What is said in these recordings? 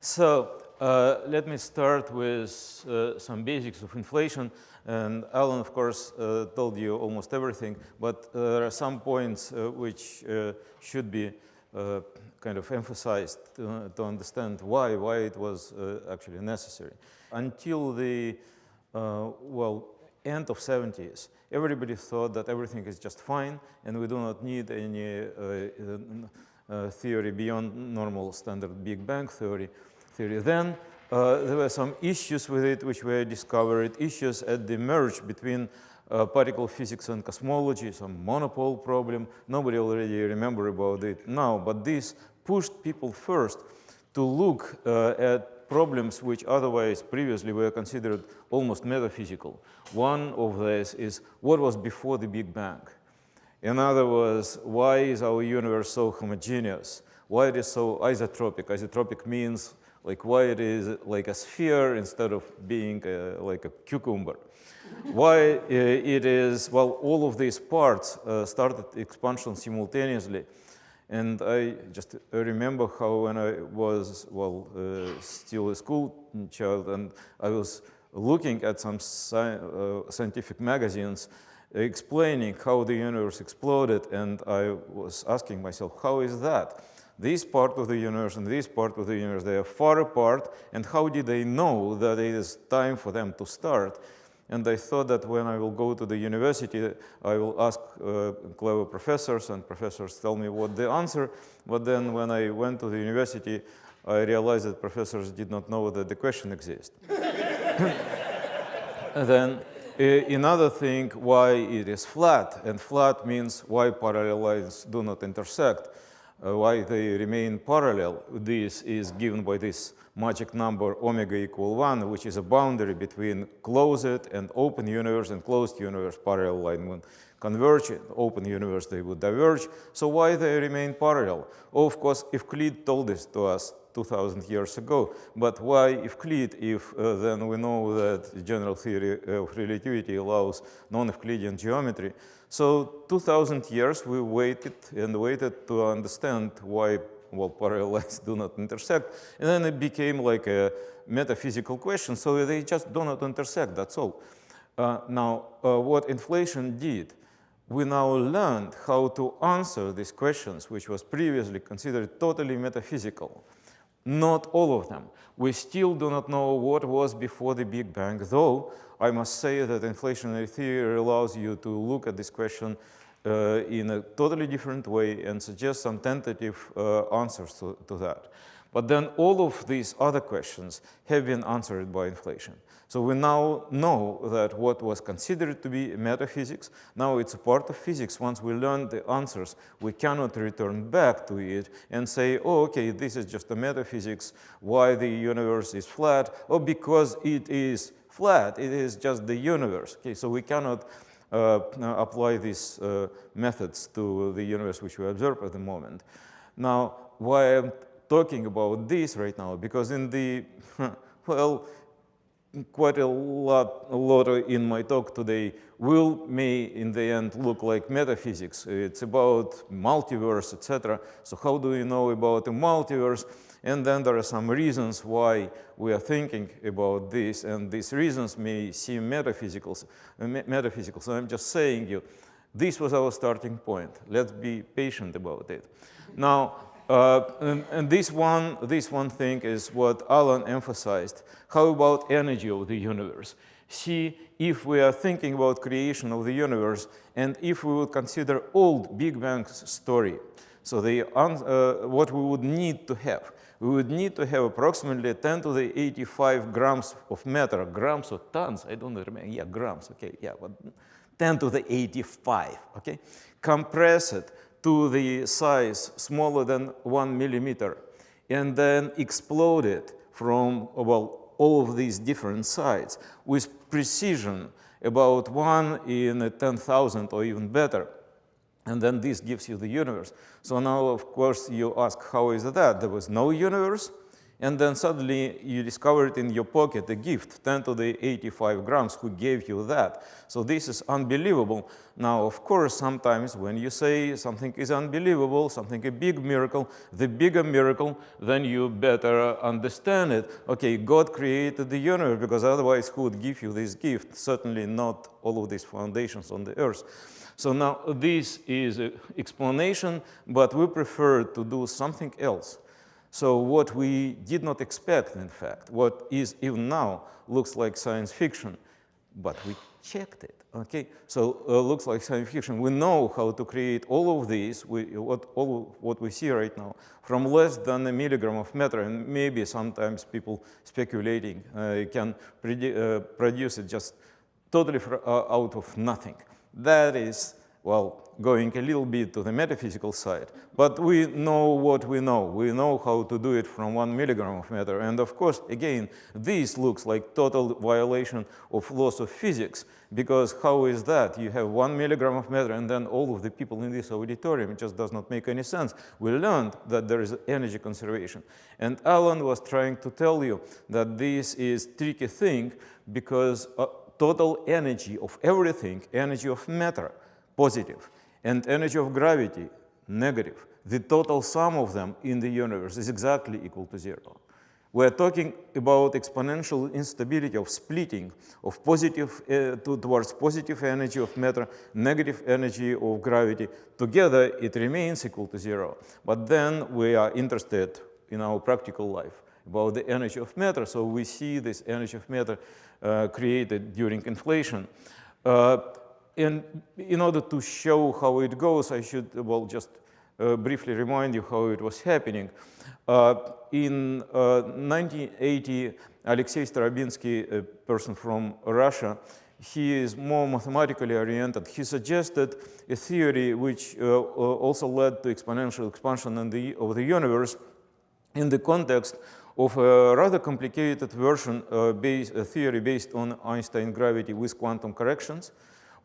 So let me start with some basics of inflation. And Alan, of course, told you almost everything, but there are some points which should be kind of emphasized to understand why it was actually necessary. Until the end of 70s, everybody thought that everything is just fine, and we do not need any theory beyond normal standard Big Bang theory. Then there were some issues with it which were discovered, issues at the merge between particle physics and cosmology, some monopole problem. Nobody already remember about it now, but this pushed people first to look at problems which otherwise previously were considered almost metaphysical. One of these is what was before the Big Bang? Another was, why is our universe so homogeneous? Why it is so isotropic? Isotropic means like why it is like a sphere instead of being like a cucumber. Why it is, well, all of these parts started expansion simultaneously. And I just remember how when I was, still a school child, and I was looking at some scientific magazines explaining how the universe exploded, and I was asking myself, how is that? This part of the universe and this part of the universe, they are far apart, and how did they know that it is time for them to start? And I thought that when I will go to the university, I will ask clever professors, and professors tell me what the answer. But then when I went to the university, I realized that professors did not know that the question exists. Then another thing, why it is flat, and flat means why parallel lines do not intersect. Why they remain parallel. This is given by this magic number omega equal 1, which is a boundary between closed and open universe, and closed universe parallel line would converge, open universe they would diverge. So why they remain parallel? Oh, of course, Euclid told this to us 2,000 years ago, but why Euclid if then we know that the general theory of relativity allows non-Euclidean geometry? So 2,000 years we waited and waited to understand why parallel lines do not intersect, and then it became like a metaphysical question, so they just do not intersect, that's all. Now, what inflation did, we now learned how to answer these questions, which was previously considered totally metaphysical. Not all of them. We still do not know what was before the Big Bang, though I must say that inflationary theory allows you to look at this question in a totally different way and suggest some tentative answers to that. But then all of these other questions have been answered by inflation. So we now know that what was considered to be metaphysics, now it's a part of physics. Once we learn the answers, we cannot return back to it and say, oh, okay, this is just a metaphysics, why the universe is flat, or because it is flat, it is just the universe. Okay, so we cannot apply these methods to the universe which we observe at the moment. Now, why I'm talking about this right now? Because in the, quite a lot in my talk today may in the end look like metaphysics. It's about multiverse, etc. So how do we know about the multiverse? And then there are some reasons why we are thinking about this, and these reasons may seem metaphysical. So I'm just saying you, this was our starting point. Let's be patient about it. Now, and this one thing is what Alan emphasized. How about energy of the universe? See, if we are thinking about creation of the universe, and if we would consider old Big Bang story, so what we would need to have, we would need to have approximately 10 to the 85 grams of matter, grams or tons, I don't remember, yeah, grams, okay, yeah, but 10 to the 85, okay? Compress it to the size smaller than 1 millimeter, and then explode it from, all of these different sides with precision about 1 in 10,000 or even better. And then this gives you the universe. So now, of course, you ask, how is that? There was no universe, And then suddenly you discovered in your pocket a gift, 10 to the 85 grams, who gave you that. So this is unbelievable. Now, of course, sometimes when you say something is unbelievable, something a big miracle, the bigger miracle, then you better understand it. Okay, God created the universe, because otherwise who would give you this gift? Certainly not all of these foundations on the earth. So now this is an explanation, but we prefer to do something else. So what we did not expect, in fact, what is even now looks like science fiction, but we checked it, okay? So looks like science fiction. We know how to create all of these, what we see right now, from less than a milligram of matter, and maybe sometimes people speculating can produce it just totally out of nothing. That is, well, going a little bit to the metaphysical side. But we know what we know. We know how to do it from 1 milligram of matter. And of course, again, this looks like total violation of laws of physics. Because how is that? You have 1 milligram of matter, and then all of the people in this auditorium, it just does not make any sense. We learned that there is energy conservation. And Alan was trying to tell you that this is a tricky thing, because total energy of everything, energy of matter, positive, and energy of gravity, negative. The total sum of them in the universe is exactly equal to 0. We're talking about exponential instability of splitting of positive towards positive energy of matter, negative energy of gravity. Together, it remains equal to 0. But then we are interested in our practical life about the energy of matter. So we see this energy of matter created during inflation. And in order to show how it goes, I should, well, just briefly remind you how it was happening. In 1980, Alexei Starobinsky, a person from Russia, he is more mathematically oriented. He suggested a theory which also led to exponential expansion of the universe in the context of a rather complicated version, a theory based on Einstein gravity with quantum corrections.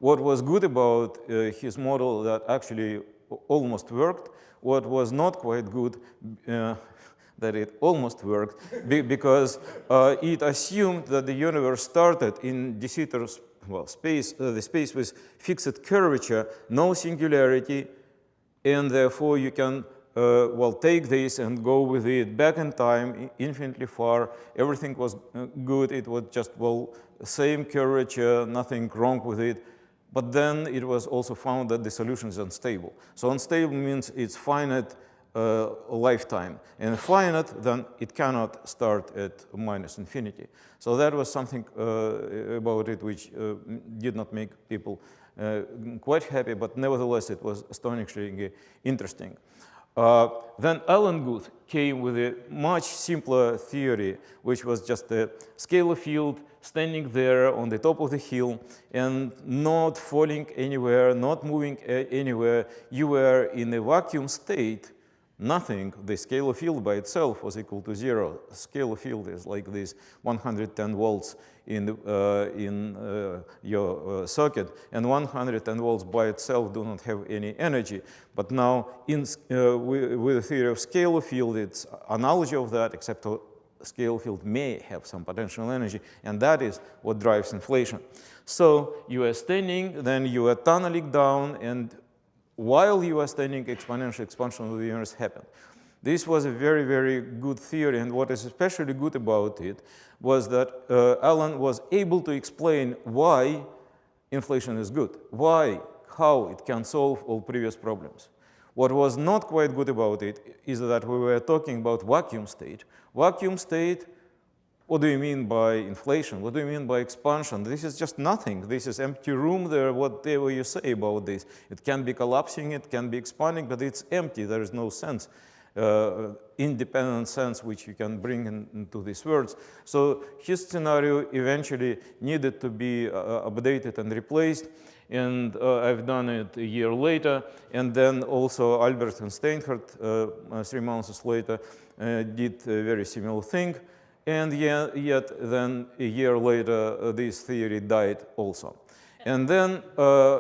What was good about his model that actually almost worked, what was not quite good, that it almost worked, because it assumed that the universe started in de Sitter space, the space with fixed curvature, no singularity, and therefore you can take this and go with it back in time, infinitely far. Everything was good. It was just, same curvature, nothing wrong with it. But then it was also found that the solution is unstable. So unstable means it's finite lifetime. And finite, then it cannot start at minus infinity. So that was something about it which did not make people quite happy, but nevertheless it was astonishingly interesting. Then Alan Guth came with a much simpler theory, which was just a scalar field standing there on the top of the hill and not falling anywhere, not moving anywhere. You were in a vacuum state, nothing. The scalar field by itself was equal to 0. Scalar field is like this 110 volts in your circuit, and 110 volts by itself do not have any energy. But now with the theory of scalar field, it's analogy of that, except scalar field may have some potential energy, and that is what drives inflation. So you are standing, then you are tunneling down, and while you are standing, exponential expansion of the universe happened. This was a very, very good theory, and what is especially good about it was that Alan was able to explain why inflation is good, how it can solve all previous problems. What was not quite good about it is that we were talking about vacuum state. Vacuum state, what do you mean by inflation? What do you mean by expansion? This is just nothing. This is empty room there, whatever you say about this. It can be collapsing, it can be expanding, but it's empty. There is no sense, independent sense, which you can bring into these words. So his scenario eventually needed to be updated and replaced. And I've done it a year later. And then also Albert and Steinhardt, 3 months later, did a very similar thing. And yet then a year later, this theory died also. And then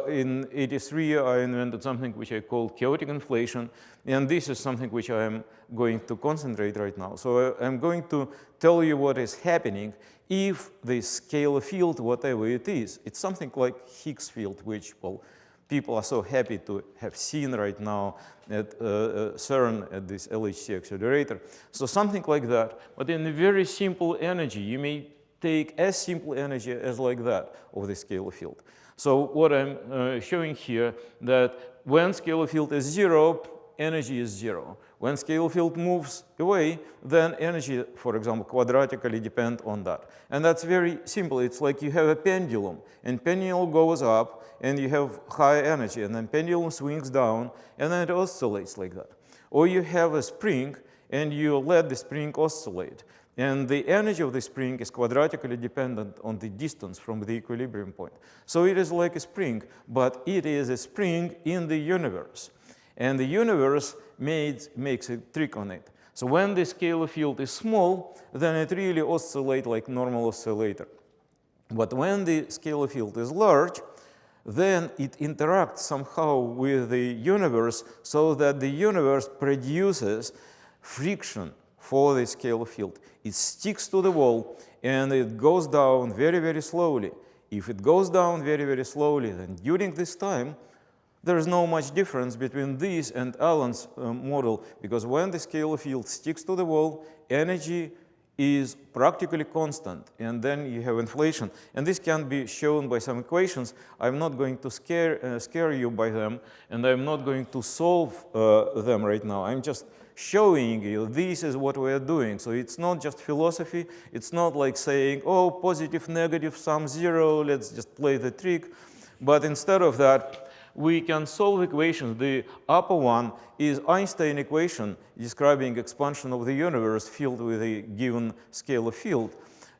in '83, I invented something which I call chaotic inflation. And this is something which I am going to concentrate right now. So I'm going to tell you what is happening if the scalar field, whatever it is, it's something like Higgs field, which, well, people are so happy to have seen right now at CERN at this LHC accelerator. So something like that, but in a very simple energy. You may take as simple energy as like that of the scalar field. So what I'm showing here, that when scalar field is 0, energy is 0. When scalar field moves away, then energy, for example, quadratically depend on that. And that's very simple. It's like you have a pendulum, and pendulum goes up, and you have high energy, and then pendulum swings down, and then it oscillates like that. Or you have a spring, and you let the spring oscillate. And the energy of the spring is quadratically dependent on the distance from the equilibrium point. So it is like a spring, but it is a spring in the universe. And the universe makes a trick on it. So when the scalar field is small, then it really oscillates like normal oscillator. But when the scalar field is large, then it interacts somehow with the universe so that the universe produces friction for the scalar field. It sticks to the wall and it goes down very, very slowly. If it goes down very, very slowly, then during this time, there is no much difference between this and Allen's model, because when the scalar field sticks to the wall, energy is practically constant, and then you have inflation. And this can be shown by some equations. I'm not going to scare you by them, and I'm not going to solve them right now. I'm just showing you this is what we are doing. So it's not just philosophy. It's not like saying, oh, positive, negative, sum 0, let's just play the trick. But instead of that, we can solve equations. The upper one is Einstein equation describing expansion of the universe filled with a given scalar field.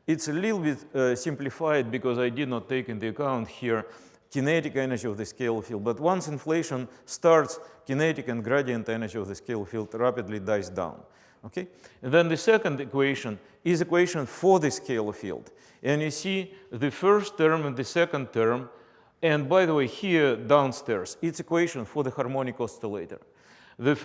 It's a little bit simplified because I did not take into account here kinetic energy of the scalar field. But once inflation starts, kinetic and gradient energy of the scalar field rapidly dies down. Okay? And then the second equation is equation for the scalar field. And you see the first term and the second term. And by the way, here downstairs, it's equation for the harmonic oscillator. The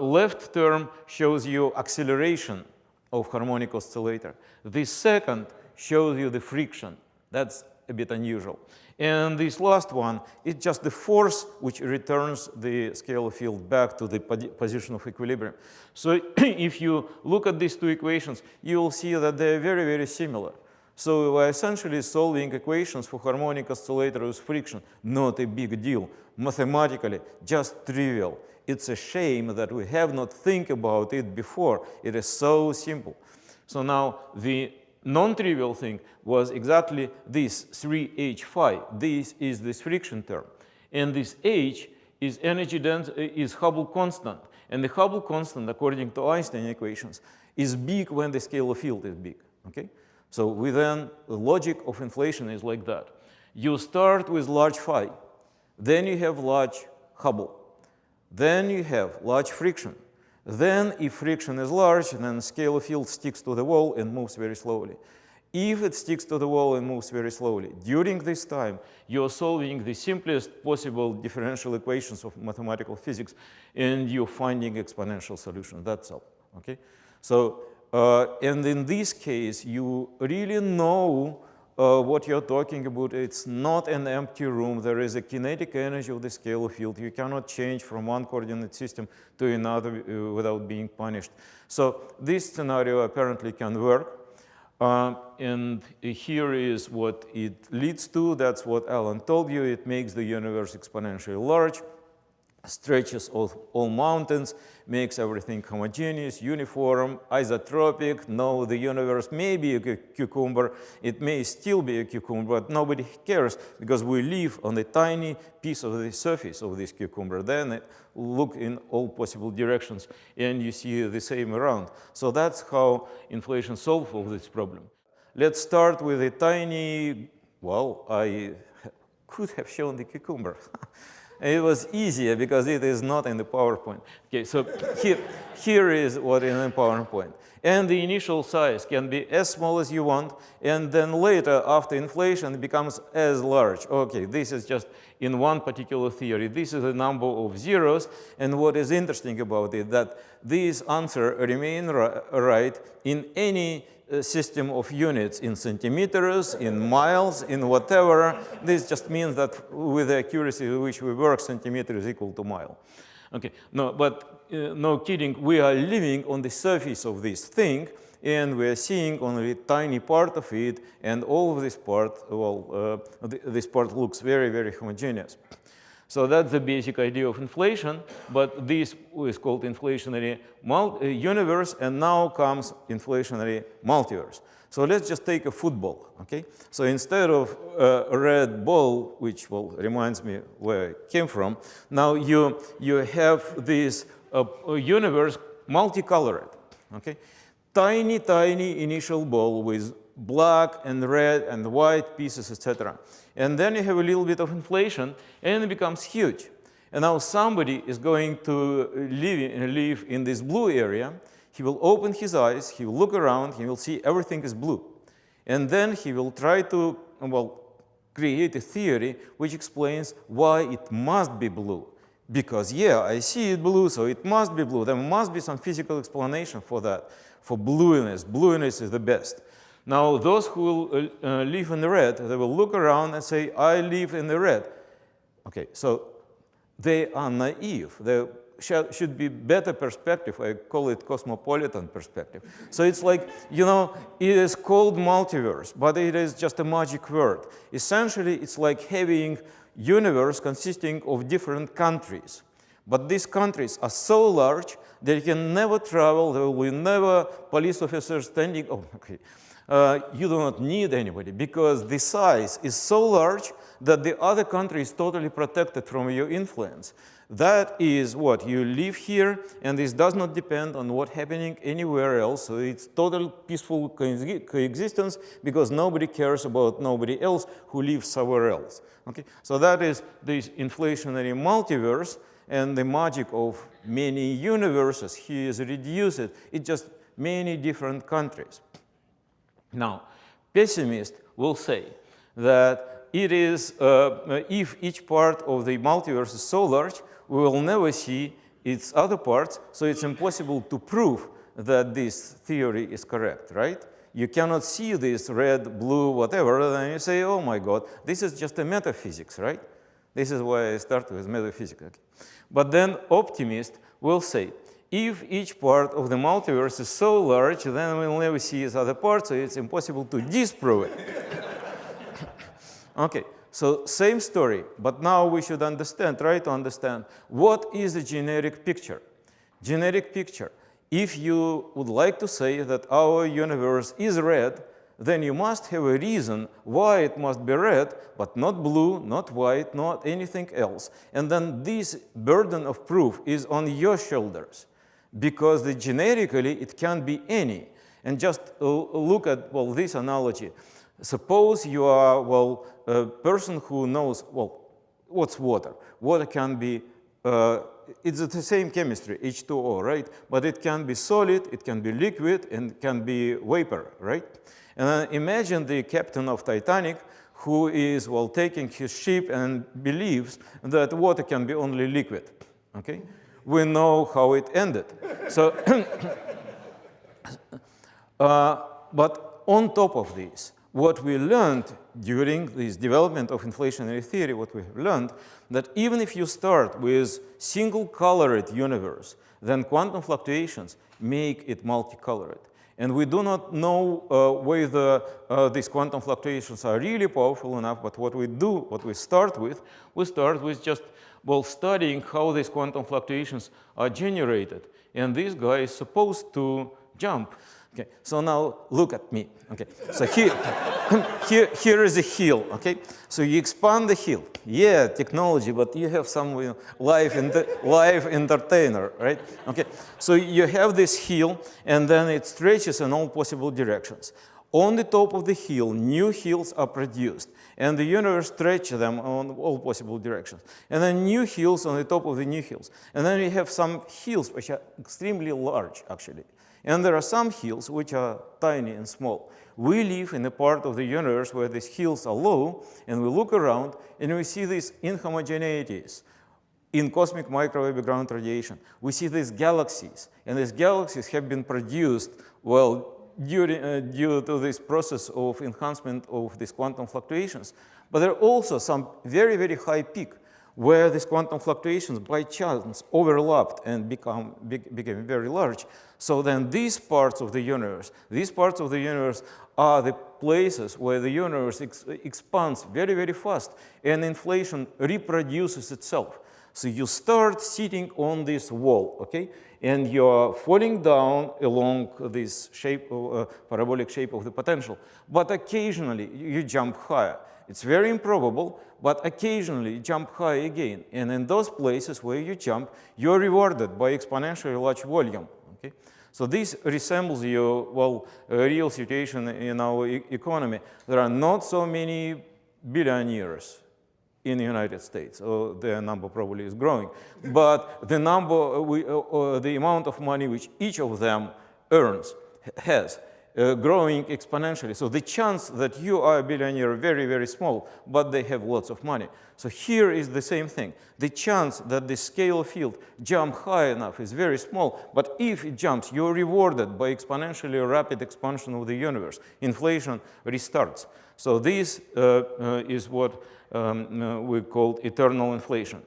left term shows you acceleration of harmonic oscillator. The second shows you the friction. That's a bit unusual. And this last one is just the force which returns the scalar field back to the position of equilibrium. So if you look at these two equations, you will see that they're very, very similar. So we're essentially solving equations for harmonic oscillator with friction. Not a big deal. Mathematically, just trivial. It's a shame that we have not think about it before. It is so simple. So now the non-trivial thing was exactly this 3h phi. This is this friction term. And this h is energy density, is Hubble constant. And the Hubble constant, according to Einstein equations, is big when the scalar field is big. Okay? So within the logic of inflation is like that. You start with large phi, then you have large Hubble, then you have large friction. Then if friction is large, then scalar field sticks to the wall and moves very slowly. If it sticks to the wall and moves very slowly, during this time, you're solving the simplest possible differential equations of mathematical physics, and you're finding exponential solutions. That's all. Okay? So, and in this case, you really know what you're talking about. It's not an empty room. There is a kinetic energy of the scalar field. You cannot change from one coordinate system to another without being punished. So this scenario apparently can work. And here is what it leads to. That's what Alan told you. It makes the universe exponentially large, stretches all mountains, makes everything homogeneous, uniform, isotropic. No, the universe may be a cucumber. It may still be a cucumber, but nobody cares because we live on a tiny piece of the surface of this cucumber. Then look in all possible directions, and you see the same around. So that's how inflation solves all this problem. Let's start with a tiny, well, I could have shown the cucumber. It was easier because it is not in the PowerPoint. Okay, so here is what is in PowerPoint. And the initial size can be as small as you want, and then later, after inflation, it becomes as large. Okay, this is just in one particular theory. This is a number of zeros, and what is interesting about it, that these answers remain right in any system of units, in centimeters, in miles, in whatever. This just means that with the accuracy with which we work, centimeter is equal to mile. Okay, no, but no kidding, we are living on the surface of this thing, and we are seeing only a tiny part of it, and all of this part, well, this part looks very, very homogeneous. So that's the basic idea of inflation, but this is called inflationary universe, and now comes inflationary multiverse. So let's just take a football, okay? So instead of a red ball, which well, reminds me where I came from, now you have this universe multicolored, okay? Tiny, tiny initial ball with black and red and white pieces, etc. And then you have a little bit of inflation, and it becomes huge. And now somebody is going to live in this blue area. He will open his eyes, he will look around, he will see everything is blue. And then he will try to, well, create a theory which explains why it must be blue. Because, yeah, I see it blue, so it must be blue. There must be some physical explanation for that, for blueness. Blueness is the best. Now, those who will live in the red, they will look around and say, I live in the red. Okay, so they are naive. There should be better perspective. I call it cosmopolitan perspective. So it's like, you know, it is called multiverse, but it is just a magic word. Essentially, it's like having universe consisting of different countries. But these countries are so large that you can never travel. There will be never police officers standing. Oh, okay. You do not need anybody because the size is so large that the other country is totally protected from your influence. That is what you live here, and this does not depend on what's happening anywhere else. So it's total peaceful coexistence because nobody cares about nobody else who lives somewhere else. Okay, so that is this inflationary multiverse, and the magic of many universes. He is reduced. It's just many different countries. Now, pessimists will say that it is, if each part of the multiverse is so large, we will never see its other parts, so it's impossible to prove that this theory is correct, right? You cannot see this red, blue, whatever, then you say, oh my God, this is just a metaphysics, right? This is why I start with metaphysics. Okay. But then optimists will say, if each part of the multiverse is so large, then we'll never see its other parts, so it's impossible to disprove it. Okay, so same story, but now we should understand, try to understand, what is the generic picture? Generic picture. If you would like to say that our universe is red, then you must have a reason why it must be red, but not blue, not white, not anything else. And then this burden of proof is on your shoulders. Because generically, it can be any. And just look at, well, this analogy. Suppose you are, well, a person who knows, well, what's water? Water can be, it's the same chemistry, H2O, right? But it can be solid, it can be liquid, and it can be vapor, right? And imagine the captain of Titanic who is, well, taking his ship and believes that water can be only liquid, okay? We know how it ended. So, but on top of this, what we learned during this development of inflationary theory, what we have learned, that even if you start with single-colored universe, then quantum fluctuations make it multicolored. And we do not know whether these quantum fluctuations are really powerful enough, but what we do, what we start with just, well, studying how these quantum fluctuations are generated. And this guy is supposed to jump. Okay, so now look at me. Okay, so here is a hill. Okay, so you expand the hill. Yeah, technology, but you have some live entertainer, right? Okay, so you have this hill, and then it stretches in all possible directions. On the top of the hill, new hills are produced, and the universe stretches them on all possible directions. And then new hills on the top of the new hills. And then we have some hills which are extremely large, actually. And there are some hills which are tiny and small. We live in a part of the universe where these hills are low, and we look around, and we see these inhomogeneities in cosmic microwave background radiation. We see these galaxies, and these galaxies have been produced, well, due to this process of enhancement of these quantum fluctuations. But there are also some very, very high peak where these quantum fluctuations by chance overlapped and became very large. So then these parts of the universe are the places where the universe expands very, very fast, and inflation reproduces itself. So you start sitting on this wall, okay? And you're falling down along this shape, parabolic shape of the potential. But occasionally you jump higher. It's very improbable, but occasionally you jump high again. And in those places where you jump, you're rewarded by exponentially large volume, okay? So this resembles your, well, a real situation in our economy. There are not so many billionaires in the United States. Their number probably is growing. But the number, the amount of money which each of them earns has growing exponentially. So the chance that you are a billionaire very, very small, but they have lots of money. So here is the same thing. The chance that the scalar field jump high enough is very small, but if it jumps, you're rewarded by exponentially rapid expansion of the universe. Inflation restarts. So this is what we call eternal inflation.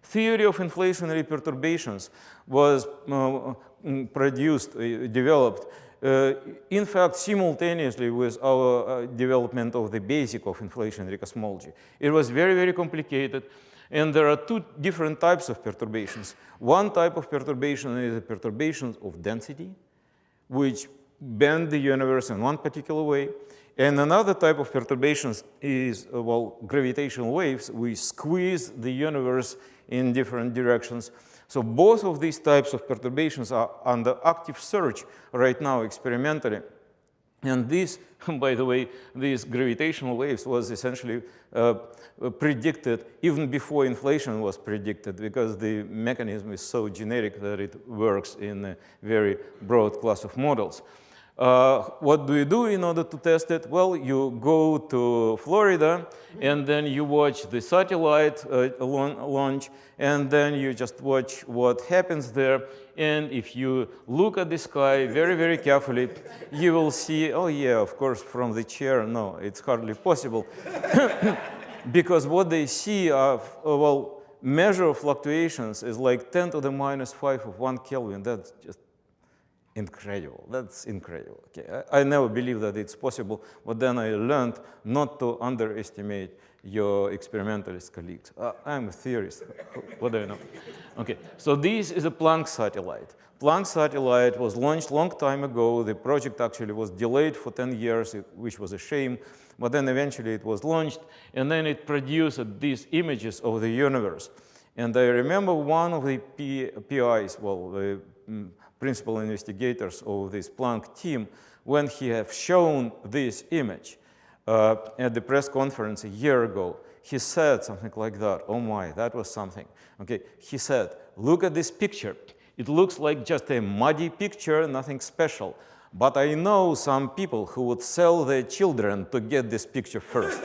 Theory of inflationary perturbations was developed, in fact, simultaneously with our development of the basic of inflationary cosmology. It was very, very complicated, and there are two different types of perturbations. One type of perturbation is the perturbations of density, which bend the universe in one particular way. And another type of perturbations is, well, gravitational waves. We squeeze the universe in different directions. So both of these types of perturbations are under active search right now experimentally. And this, by the way, these gravitational waves was essentially predicted even before inflation was predicted, because the mechanism is so generic that it works in a very broad class of models. What do you do in order to test it? Well, you go to Florida, and then you watch the satellite launch, and then you just watch what happens there. And if you look at the sky very, very carefully, you will see, oh yeah, of course, from the chair, no, it's hardly possible. Because what they see are, well, measure of fluctuations is like 10 to the minus 5 of 1 Kelvin. That's just incredible. That's incredible. Okay. I never believed that it's possible, but then I learned not to underestimate your experimentalist colleagues. I'm a theorist. What do I know? Okay, so this is a Planck satellite. Planck satellite was launched a long time ago. The project actually was delayed for 10 years, which was a shame. But then eventually it was launched, and then it produced these images of the universe. And I remember one of the PIs, well, the principal investigators of this Planck team, when he have shown this image at the press conference a year ago, he said something like that. Oh my, that was something. Okay, he said, look at this picture. It looks like just a muddy picture, nothing special. But I know some people who would sell their children to get this picture first.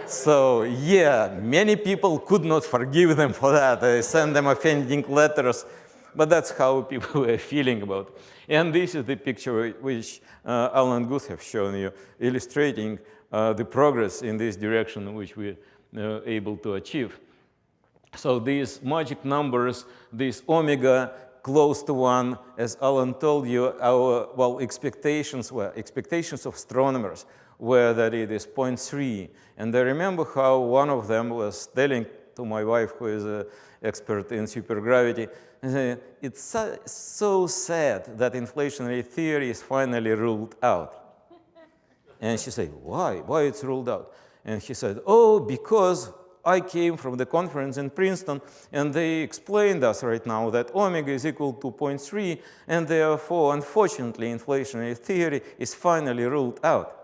So yeah, many people could not forgive them for that. They sent them offending letters. But that's how people were feeling about it. And this is the picture which Alan Guth have shown you, illustrating the progress in this direction which we're able to achieve. So these magic numbers, this omega close to 1, as Alan told you, our, well, expectations of astronomers were that it is 0.3. And I remember how one of them was telling to my wife, who is an expert in supergravity, it's so sad that inflationary theory is finally ruled out. And she said, why? Why it's ruled out? And he said, oh, because I came from the conference in Princeton, and they explained us right now that omega is equal to 0.3, and therefore, unfortunately, inflationary theory is finally ruled out.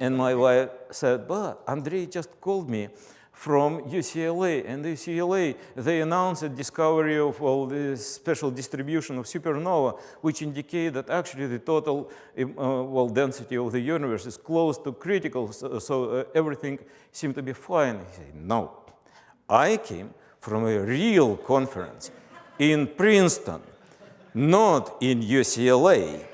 And my wife said, but Andrei just called me from UCLA, and UCLA, they announced a discovery of this special distribution of supernova, which indicate that actually the total density of the universe is close to critical, so everything seemed to be fine. He said, no, I came from a real conference in Princeton, not in UCLA.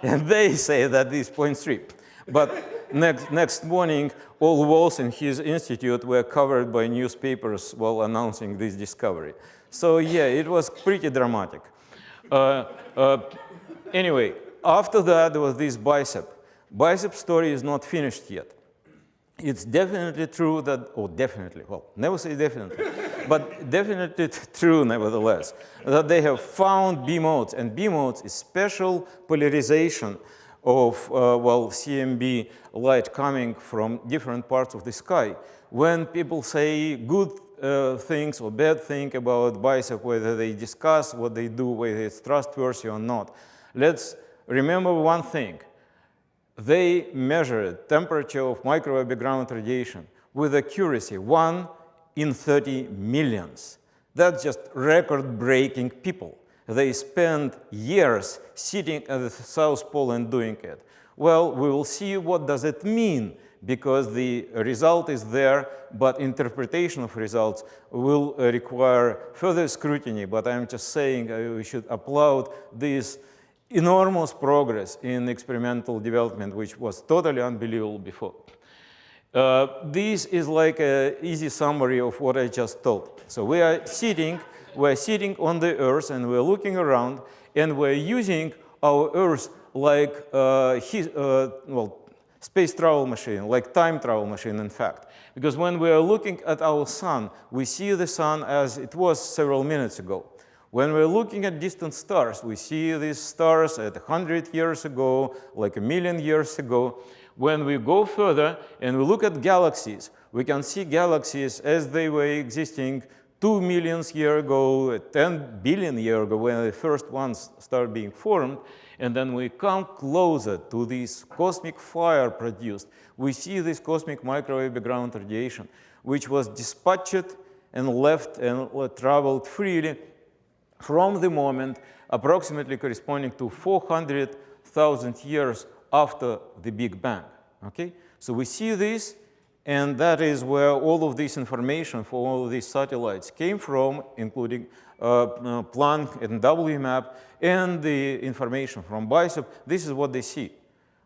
And they say that this 0.3. But next morning, all walls in his institute were covered by newspapers while announcing this discovery. So yeah, it was pretty dramatic. Anyway, after that, there was this bicep. Bicep story is not finished yet. It's definitely true that, never say definitely, but definitely true nevertheless, that they have found B modes, and B modes is special polarization of, CMB light coming from different parts of the sky. When people say good things or bad things about bicep, whether they discuss what they do, whether it's trustworthy or not, let's remember one thing. They measured temperature of microwave background radiation with accuracy 1 in 30 millions. That's just record-breaking people. They spent years sitting at the South Pole and doing it. Well, we will see what does it mean, because the result is there, but interpretation of results will require further scrutiny. But I'm just saying we should applaud this enormous progress in experimental development, which was totally unbelievable before. This is like an easy summary of what I just told. So we're sitting on the Earth, and we're looking around, and we're using our Earth like space travel machine, like time travel machine, in fact. Because when we are looking at our sun, we see the sun as it was several minutes ago. When we're looking at distant stars, we see these stars at 100 years ago, like 1,000,000 years ago. When we go further and we look at galaxies, we can see galaxies as they were existing 2 million years ago, 10 billion years ago, when the first ones start being formed. And then we come closer to this cosmic fire produced. We see this cosmic microwave background radiation, which was dispatched and left and traveled freely from the moment approximately corresponding to 400,000 years after the Big Bang. Okay? So we see this, and that is where all of this information for all of these satellites came from, including Planck and WMAP, and the information from BICEP. This is what they see.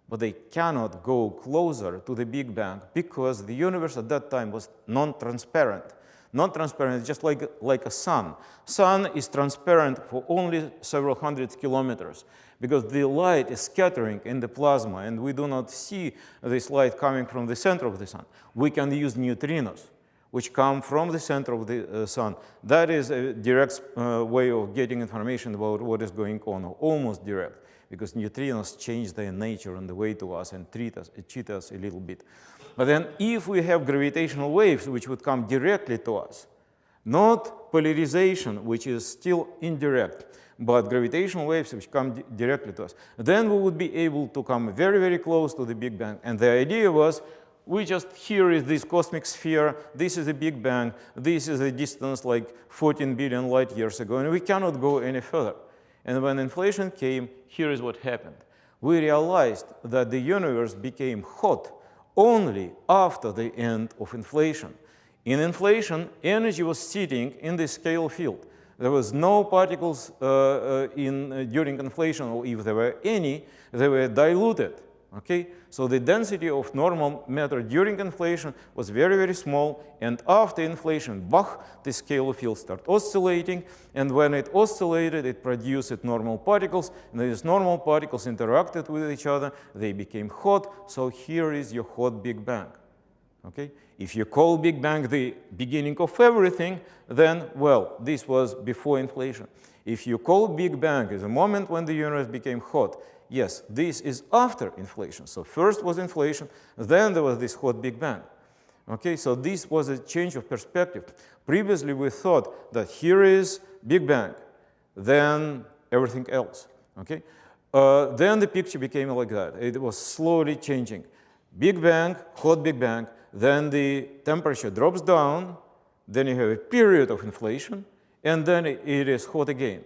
But they cannot go closer to the Big Bang because the universe at that time was non-transparent. Non-transparent, just like a sun. Sun is transparent for only several hundred kilometers because the light is scattering in the plasma, and we do not see this light coming from the center of the sun. We can use neutrinos, which come from the center of the sun. That is a direct way of getting information about what is going on, or almost direct, because neutrinos change their nature on the way to us and cheat us a little bit. But then if we have gravitational waves which would come directly to us, not polarization, which is still indirect, but gravitational waves which come directly to us, then we would be able to come very, very close to the Big Bang. And the idea was, here is this cosmic sphere, this is the Big Bang, this is a distance like 14 billion light years ago, and we cannot go any further. And when inflation came, here is what happened. We realized that the universe became hot only after the end of inflation. In inflation, energy was sitting in the scale field. There was no particles during inflation, or if there were any, they were diluted. Okay? So the density of normal matter during inflation was very, very small, and after inflation, the scale field started oscillating, and when it oscillated, it produced normal particles, and these normal particles interacted with each other, they became hot, so here is your hot Big Bang. Okay? If you call Big Bang the beginning of everything, then, well, this was before inflation. If you call Big Bang as a moment when the universe became hot, yes, this is after inflation. So first was inflation, then there was this hot Big Bang. Okay, so this was a change of perspective. Previously, we thought that here is Big Bang, then everything else. Okay, then the picture became like that. It was slowly changing. Big Bang, hot Big Bang, then the temperature drops down, then you have a period of inflation, and then it is hot again.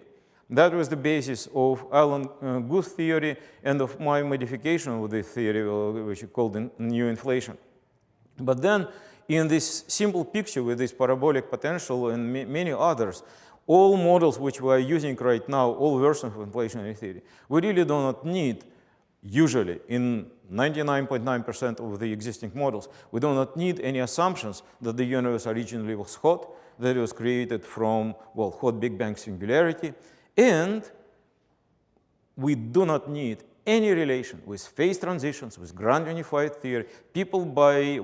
That was the basis of Alan Guth's theory and of my modification of the theory, which is called the new inflation. But then, in this simple picture with this parabolic potential and many others, all models which we are using right now, all versions of inflationary theory, we really do not need, usually, in 99.9% of the existing models, we do not need any assumptions that the universe originally was hot, that it was created from, well, hot Big Bang singularity, and we do not need any relation with phase transitions, with grand unified theory. People by,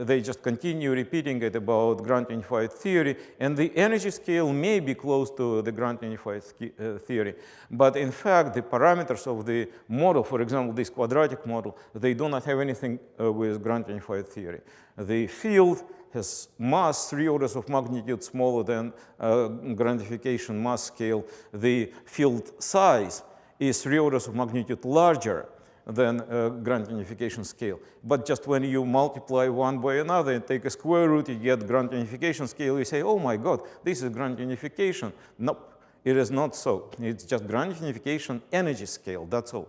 they just continue repeating it about grand unified theory, and the energy scale may be close to the grand unified theory. But in fact, the parameters of the model, for example, this quadratic model, they do not have anything with grand unified theory. The field has mass 3 orders of magnitude smaller than grandification mass scale. The field size is 3 orders of magnitude larger than grand unification scale. But just when you multiply one by another and take a square root, you get grand unification scale. You say, oh my God, this is grand unification. Nope, it is not so. It's just grand unification energy scale, that's all.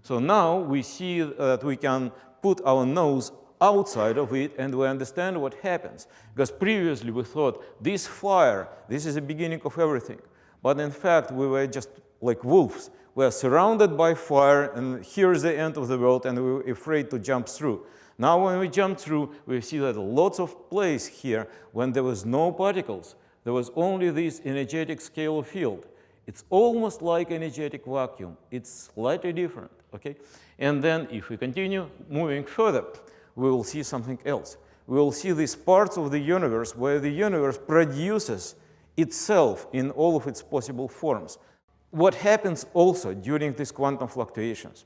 So now we see that we can put our nose outside of it and we understand what happens. Because previously we thought this fire, this is the beginning of everything. But in fact, we were just like wolves. We are surrounded by fire, and here's the end of the world, and we were afraid to jump through. Now when we jump through, we see that lots of place here when there was no particles. There was only this energetic scalar field. It's almost like energetic vacuum. It's slightly different, okay? And then if we continue moving further, we will see something else. We will see these parts of the universe where the universe produces itself in all of its possible forms. What happens also during these quantum fluctuations?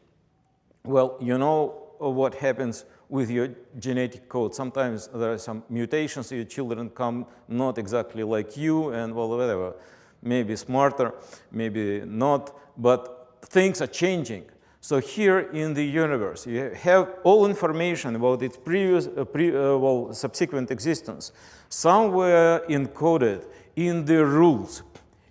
Well, you know what happens with your genetic code. Sometimes there are some mutations, your children come not exactly like you, and well, whatever, maybe smarter, maybe not, but things are changing. So here in the universe, you have all information about its previous, subsequent existence, somewhere encoded in the rules,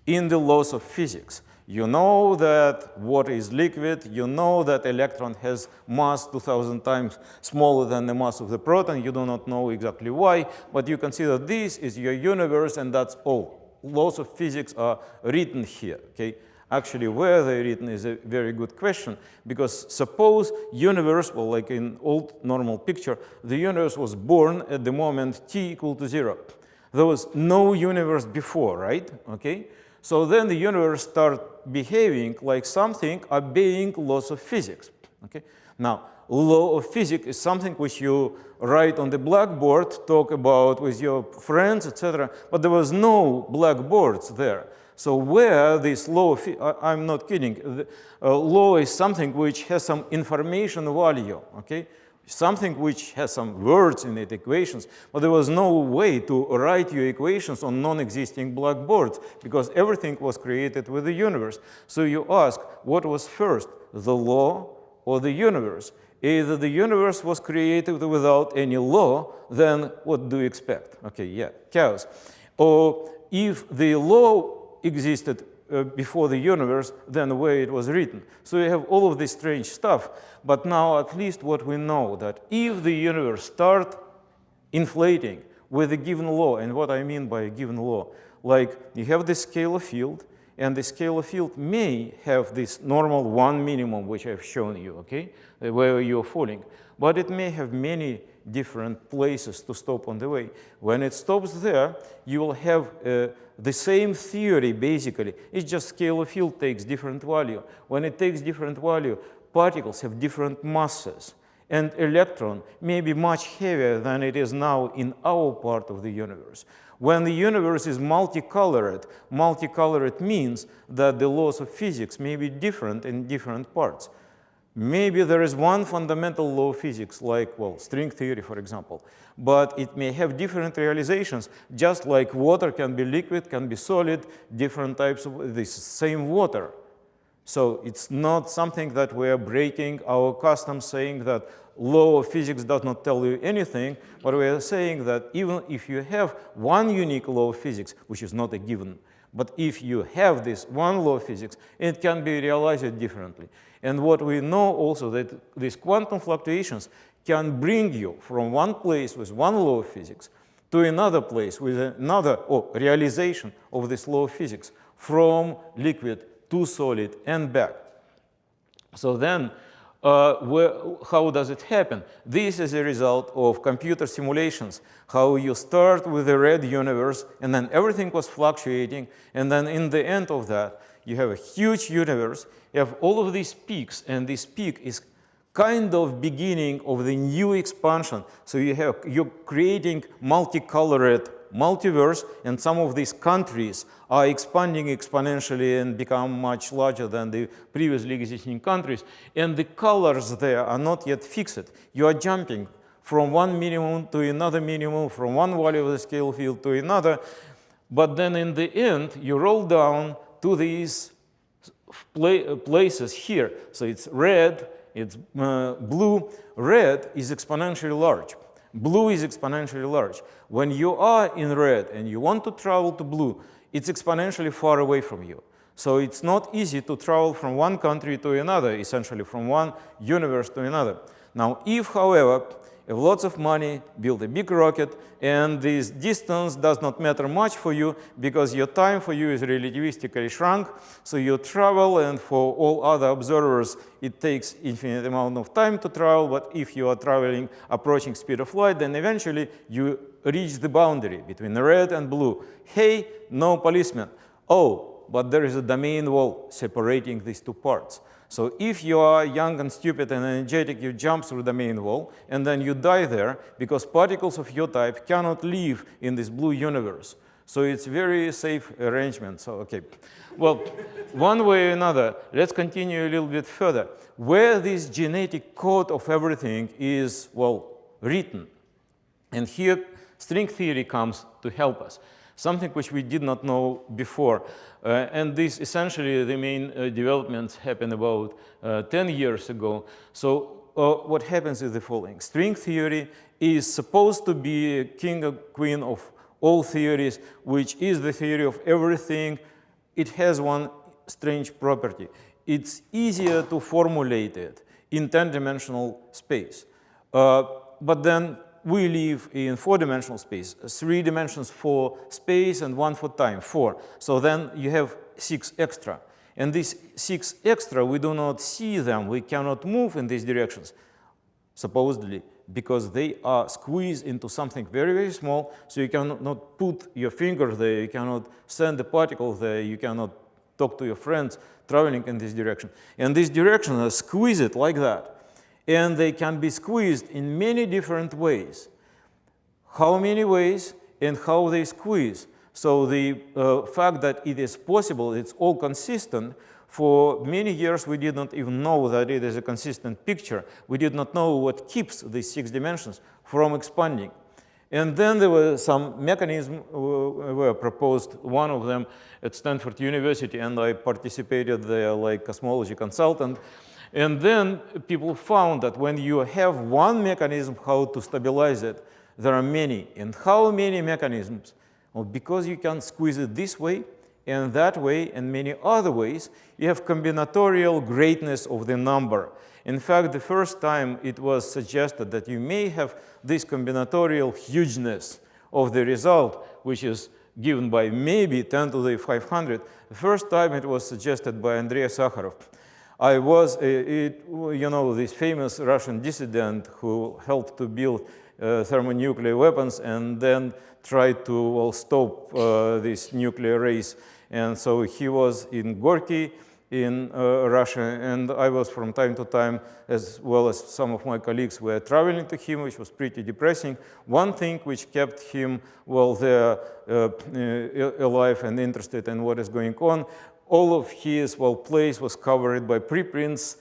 in the laws of physics. You know that water is liquid. You know that electron has mass 2,000 times smaller than the mass of the proton. You do not know exactly why, but you consider this is your universe, and that's all. Laws of physics are written here, okay? Actually, where they're written is a very good question, because suppose universe, well, like in old normal picture, the universe was born at the moment t equal to 0. There was no universe before, right? Okay? So then the universe starts behaving like something obeying laws of physics. Okay? Now, law of physics is something which you write on the blackboard, talk about with your friends, etc. But there was no blackboards there. So where this law of, I'm not kidding, the law is something which has some information value, okay? Something which has some words in it, equations, but there was no way to write your equations on non-existing blackboards because everything was created with the universe. So you ask, what was first, the law or the universe? Either the universe was created without any law, then what do you expect? Okay, yeah, chaos. Or if the law existed before the universe, then the way it was written. So you have all of this strange stuff, but now at least what we know, that if the universe starts inflating with a given law, and what I mean by a given law, like you have this scalar field, and the scalar field may have this normal one minimum, which I've shown you, okay, where you're falling, but it may have many different places to stop on the way. When it stops there, you will have the same theory, basically. It's just scalar field takes different value. When it takes different value, particles have different masses. And electron may be much heavier than it is now in our part of the universe. When the universe is multicolored, multicolored means that the laws of physics may be different in different parts. Maybe there is one fundamental law of physics, like, well, string theory, for example, but it may have different realizations, just like water can be liquid, can be solid, different types of this same water. So it's not something that we are breaking our custom, saying that law of physics does not tell you anything, but we are saying that even if you have one unique law of physics, which is not a given, but if you have this one law of physics, it can be realized differently. And what we know also that these quantum fluctuations can bring you from one place with one law of physics to another place with another realization of this law of physics from liquid to solid and back. So then, how does it happen? This is a result of computer simulations, how you start with a red universe, and then everything was fluctuating, and then in the end of that, you have a huge universe, you have all of these peaks, and this peak is kind of beginning of the new expansion. So you're creating multicolored multiverse, and some of these countries are expanding exponentially and become much larger than the previously existing countries. And the colors there are not yet fixed. You are jumping from one minimum to another minimum, from one value of the scale field to another. But then in the end, you roll down to these places here. So it's red, it's blue. Red is exponentially large. Blue is exponentially large. When you are in red and you want to travel to blue, it's exponentially far away from you. So it's not easy to travel from one country to another, essentially from one universe to another. Now, if, however, you have lots of money, build a big rocket, and this distance does not matter much for you because your time for you is relativistically shrunk. So you travel, and for all other observers, it takes infinite amount of time to travel. But if you are traveling approaching speed of light, then eventually you reach the boundary between red and blue. Hey, no policeman. Oh, but there is a domain wall separating these two parts. So if you are young and stupid and energetic, you jump through the main wall, and then you die there because particles of your type cannot live in this blue universe. So it's very safe arrangement. So, okay. Well, one way or another, let's continue a little bit further. Where this genetic code of everything is, well, written. And here, string theory comes to help us. Something which we did not know before. And this essentially, the main developments happened about 10 years ago. So what happens is the following. String theory is supposed to be a king or queen of all theories, which is the theory of everything. It has one strange property. It's easier to formulate it in 10-dimensional space. But then we live in 4-dimensional space, 3 dimensions for space and 1 for time, 4. So then you have 6 extra. And these 6 extra, we do not see them. We cannot move in these directions, supposedly, because they are squeezed into something very, very small. So you cannot put your finger there. You cannot send a particle there. You cannot talk to your friends traveling in this direction. And these directions are squeezed like that. And they can be squeezed in many different ways. How many ways and how they squeeze? So the fact that it is possible, it's all consistent. For many years, we did not even know that it is a consistent picture. We did not know what keeps these 6 dimensions from expanding. And then there were some mechanisms were proposed, one of them at Stanford University, and I participated there like cosmology consultant. And then people found that when you have one mechanism how to stabilize it, there are many. And how many mechanisms? Well, because you can squeeze it this way and that way and many other ways, you have combinatorial greatness of the number. In fact, the first time it was suggested that you may have this combinatorial hugeness of the result, which is given by maybe 10 to the 500. The first time it was suggested by Andrei Sakharov. I was, this famous Russian dissident who helped to build thermonuclear weapons and then tried to stop this nuclear race. And so he was in Gorky in Russia, and I was from time to time, as well as some of my colleagues were traveling to him, which was pretty depressing. One thing which kept him, there alive and interested in what is going on. All of his place was covered by preprints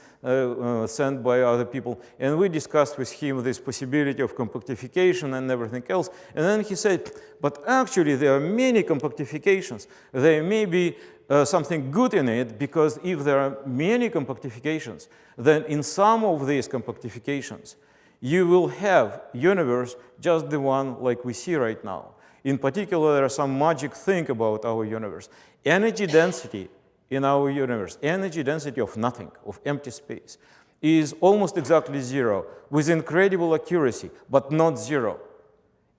sent by other people. And we discussed with him this possibility of compactification and everything else. And then he said, but actually there are many compactifications. There may be something good in it, because if there are many compactifications, then in some of these compactifications, you will have universe just the one like we see right now. In particular, there is some magic thing about our universe. Energy density in our universe, energy density of nothing, of empty space, is almost exactly zero with incredible accuracy, but not zero.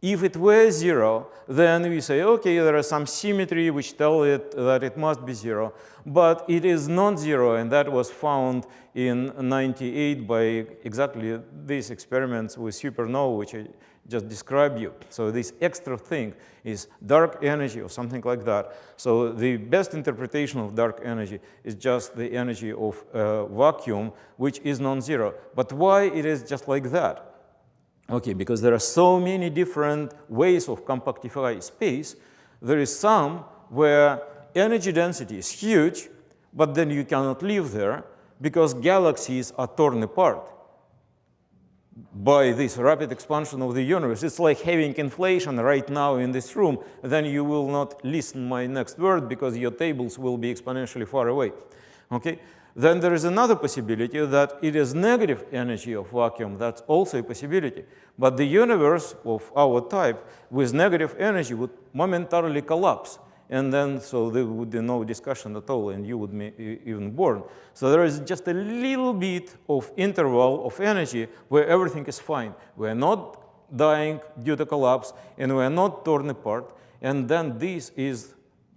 If it were zero, then we say, okay, there is some symmetry which tells it that it must be zero, but it is not zero, and that was found in '98 by exactly these experiments with supernova, which I just described you. So this extra thing is dark energy or something like that. So the best interpretation of dark energy is just the energy of vacuum, which is non-zero. But why it is just like that? Okay, because there are so many different ways of compactifying space. There is some where energy density is huge, but then you cannot live there because galaxies are torn apart by this rapid expansion of the universe. It's like having inflation right now in this room. Then you will not listen my next word because your tables will be exponentially far away. Okay? Then there is another possibility that it is negative energy of vacuum. That's also a possibility. But the universe of our type with negative energy would momentarily collapse. And then, so there would be no discussion at all, and you would be even born. So there is just a little bit of interval of energy where everything is fine. We're not dying due to collapse, and we're not torn apart. And then this is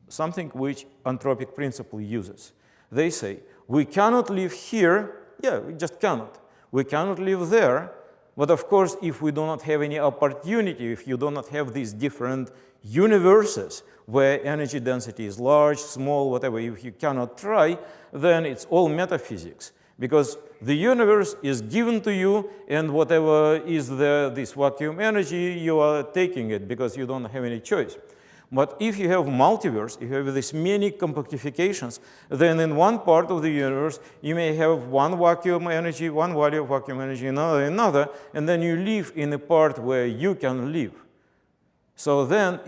something which Anthropic principle uses. They say, we cannot live here. Yeah, we just cannot. We cannot live there. But of course, if we do not have any opportunity, if you do not have these different universes where energy density is large, small, whatever, if you cannot try, then it's all metaphysics. Because the universe is given to you, and whatever is there, this vacuum energy, you are taking it because you don't have any choice. But if you have multiverse, if you have these many compactifications, then in one part of the universe, you may have one vacuum energy, one value of vacuum energy, another, and then you live in a part where you can live. So then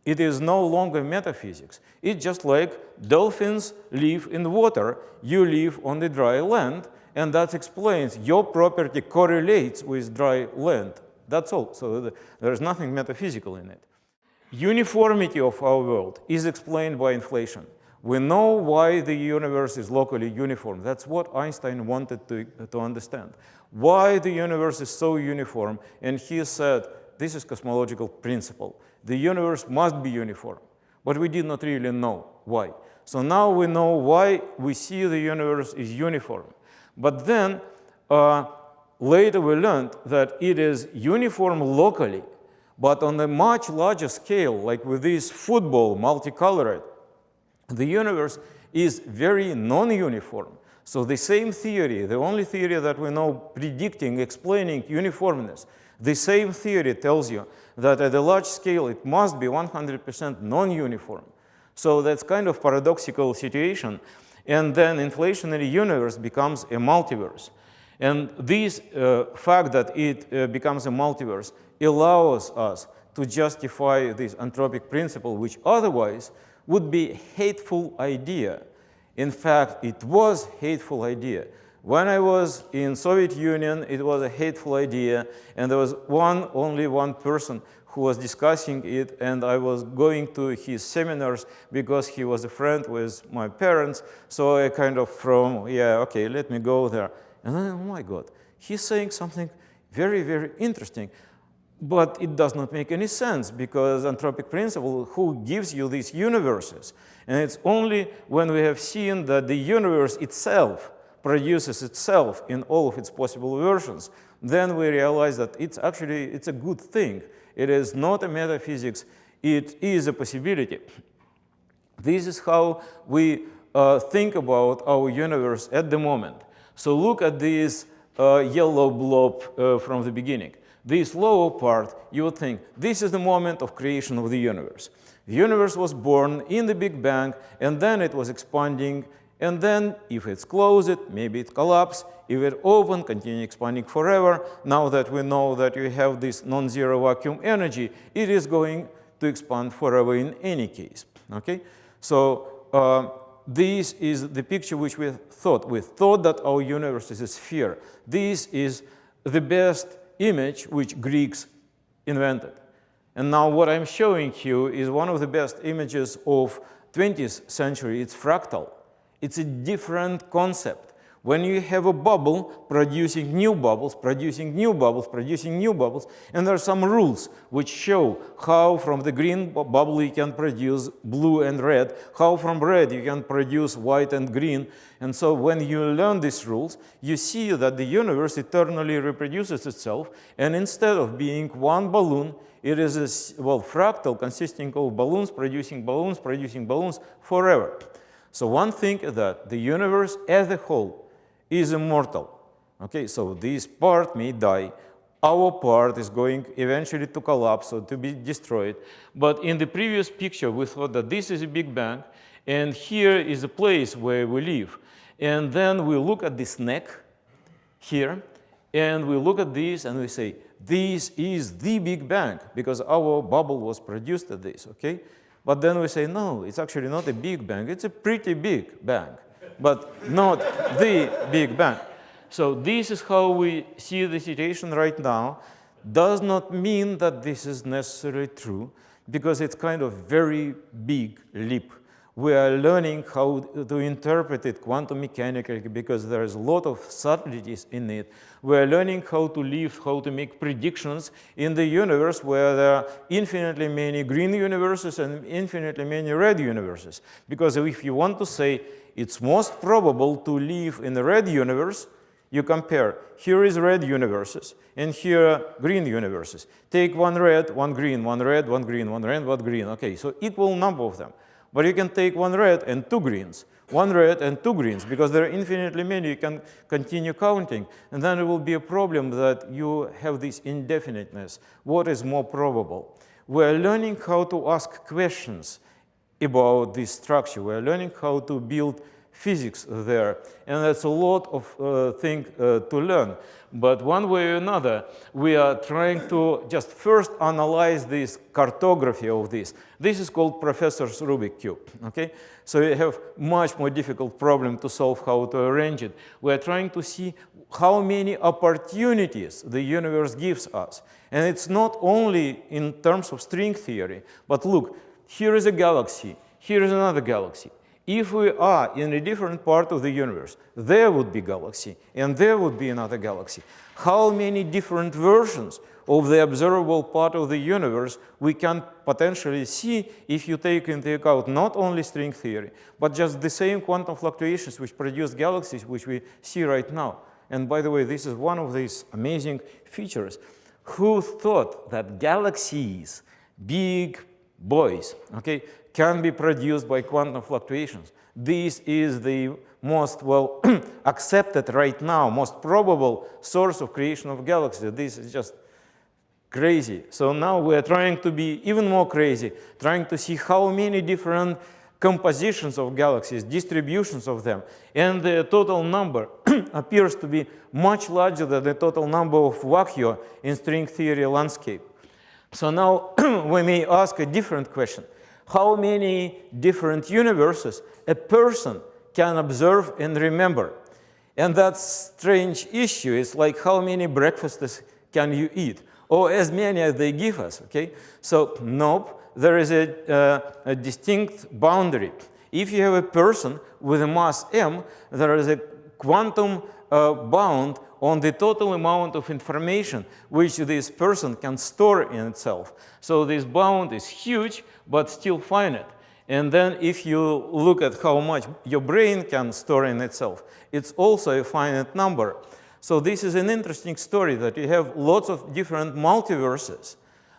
it is no longer metaphysics. It's just like dolphins live in water, you live on the dry land, and that explains your property correlates with dry land. That's all. So there's nothing metaphysical in it. Uniformity of our world is explained by inflation. We know why the universe is locally uniform. That's what Einstein wanted to understand. Why the universe is so uniform, and he said, this is cosmological principle. The universe must be uniform, but we did not really know why. So now we know why we see the universe is uniform. But then later we learned that it is uniform locally, but on a much larger scale, like with this football multicolored, the universe is very non-uniform. So the same theory, the only theory that we know predicting, explaining uniformness, the same theory tells you that at a large scale it must be 100% non-uniform. So that's kind of paradoxical situation. And then inflationary universe becomes a multiverse. And this fact that it becomes a multiverse allows us to justify this anthropic principle, which otherwise would be a hateful idea. In fact, it was a hateful idea. When I was in Soviet Union, it was a hateful idea, and there was only one person who was discussing it, and I was going to his seminars because he was a friend with my parents, so I kind of yeah, okay, let me go there. And then, oh my God, he's saying something very, very interesting. But it does not make any sense, because anthropic principle, who gives you these universes? And it's only when we have seen that the universe itself produces itself in all of its possible versions, then we realize that it's a good thing. It is not a metaphysics, it is a possibility. This is how we think about our universe at the moment. So look at this yellow blob from the beginning. This lower part, you would think, this is the moment of creation of the universe. The universe was born in the Big Bang, and then it was expanding, and then if it's closed, maybe it collapses. If it open, continue expanding forever. Now that we know that you have this non-zero vacuum energy, it is going to expand forever in any case. Okay? So this is the picture which we thought. We thought that our universe is a sphere. This is the best image which Greeks invented. And now what I'm showing you is one of the best images of 20th century. It's fractal. It's a different concept. When you have a bubble producing new bubbles, producing new bubbles, producing new bubbles, and there are some rules which show how from the green bubble you can produce blue and red, how from red you can produce white and green. And so when you learn these rules, you see that the universe eternally reproduces itself, and instead of being one balloon, it is a fractal consisting of balloons producing balloons forever. So one thing is that the universe as a whole is immortal. Okay, so this part may die. Our part is going eventually to collapse or to be destroyed. But in the previous picture, we thought that this is a Big Bang, and here is a place where we live. And then we look at this neck here, and we look at this, and we say, this is the Big Bang, because our bubble was produced at this, okay? But then we say, no, it's actually not a Big Bang. It's a pretty big bang, but not the Big Bang. So this is how we see the situation right now. Does not mean that this is necessarily true, because it's kind of very big leap. We are learning how to interpret it quantum mechanically, because there is a lot of subtleties in it. We are learning how to live, how to make predictions in the universe where there are infinitely many green universes and infinitely many red universes. Because if you want to say it's most probable to live in the red universe, you compare. Here is red universes, and here are green universes. Take one red, one green, one red, one green, one red, one green. Okay, so equal number of them. But you can take one red and two greens, one red and two greens, because there are infinitely many. You can continue counting, and then it will be a problem that you have this indefiniteness. What is more probable? We're learning how to ask questions about this structure. We're learning how to build physics there, and that's a lot of things to learn. But one way or another, we are trying to just first analyze this cartography of this. This is called Professor's Rubik Cube, okay? So you have much more difficult problem to solve how to arrange it. We're trying to see how many opportunities the universe gives us. And it's not only in terms of string theory, but look, here is a galaxy, here is another galaxy. If we are in a different part of the universe, there would be galaxy, and there would be another galaxy. How many different versions of the observable part of the universe we can potentially see if you take into account not only string theory, but just the same quantum fluctuations which produce galaxies which we see right now. And by the way, this is one of these amazing features. Who thought that galaxies, big boys, okay, can be produced by quantum fluctuations? This is the most well accepted right now, most probable source of creation of galaxies. This is just crazy. So now we are trying to be even more crazy, trying to see how many different compositions of galaxies, distributions of them, and the total number appears to be much larger than the total number of vacuum in string theory landscape. So now we may ask a different question. How many different universes a person can observe and remember? And that strange issue is like how many breakfasts can you eat? Or as many as they give us, okay? So nope, there is a distinct boundary. If you have a person with a mass m, there is a quantum bound on the total amount of information which this person can store in itself. So this bound is huge, but still finite. And then if you look at how much your brain can store in itself, it's also a finite number. So this is an interesting story that you have lots of different multiverses,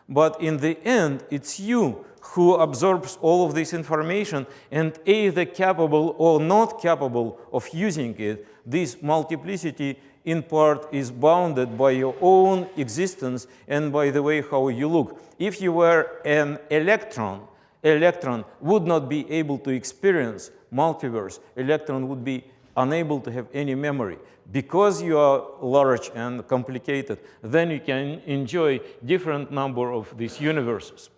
but in the end, it's you who absorbs all of this information and either capable or not capable of using it. This multiplicity in part is bounded by your own existence and by the way how you look. If you were an electron, electron would not be able to experience multiverse. Electron would be unable to have any memory. Because you are large and complicated, then you can enjoy different number of these universes.